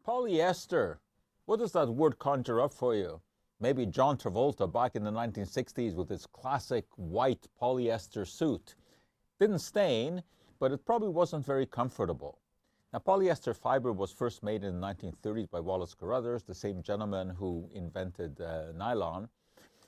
Polyester. What does that word conjure up for you? Maybe John Travolta back in the 1960s with his classic white polyester suit. Didn't stain, but it probably wasn't very comfortable. Now, polyester fiber was first made in the 1930s by Wallace Carruthers, the same gentleman who invented nylon.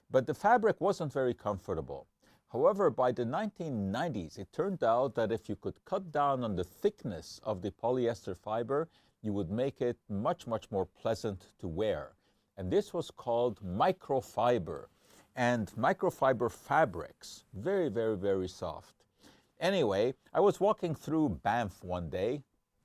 But the fabric wasn't very comfortable. However, by the 1990s, it turned out that if you could cut down on the thickness of the polyester fiber, you would make it much, much more pleasant to wear. And this was called microfiber. And microfiber fabrics, very, very, very soft. Anyway, I was walking through Banff one day,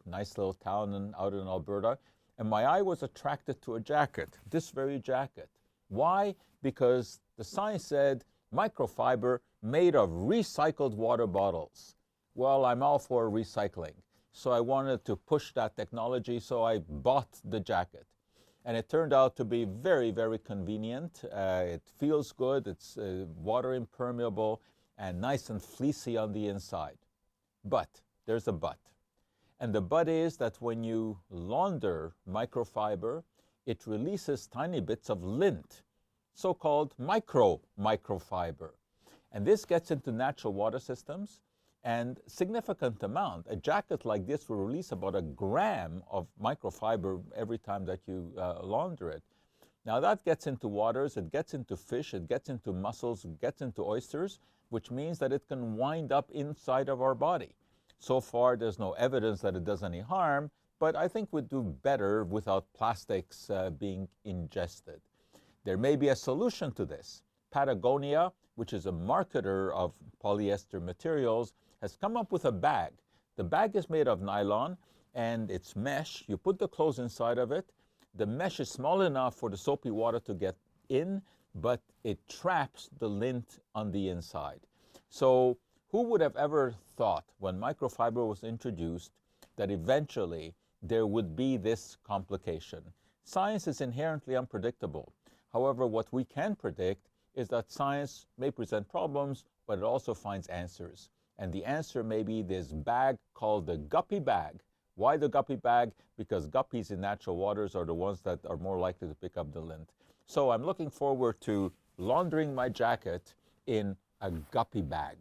nice little town out in Alberta, and my eye was attracted to a jacket, this very jacket. Why? Because the sign said, microfiber made of recycled water bottles. Well, I'm all for recycling. So I wanted to push that technology, so I bought the jacket. And it turned out to be very, very convenient. It feels good, it's water impermeable, and nice and fleecy on the inside. But, there's a but. And the but is that when you launder microfiber, it releases tiny bits of lint, so-called microfiber. And this gets into natural water systems, and significant amount. A jacket like this will release about 1 gram of microfiber every time that you launder it. Now that gets into waters, it gets into fish, it gets into mussels, it gets into oysters, which means that it can wind up inside of our body. So far, there's no evidence that it does any harm, but I think we'd do better without plastics being ingested. There may be a solution to this. Patagonia, which is a marketer of polyester materials, has come up with a bag. The bag is made of nylon and it's mesh. You put the clothes inside of it. The mesh is small enough for the soapy water to get in, but it traps the lint on the inside. So who would have ever thought when microfiber was introduced that eventually there would be this complication? Science is inherently unpredictable. However, what we can predict is that science may present problems, but it also finds answers. And the answer may be this bag called the Guppy bag. Why the Guppy bag? Because guppies in natural waters are the ones that are more likely to pick up the lint. So I'm looking forward to laundering my jacket in a Guppy bag.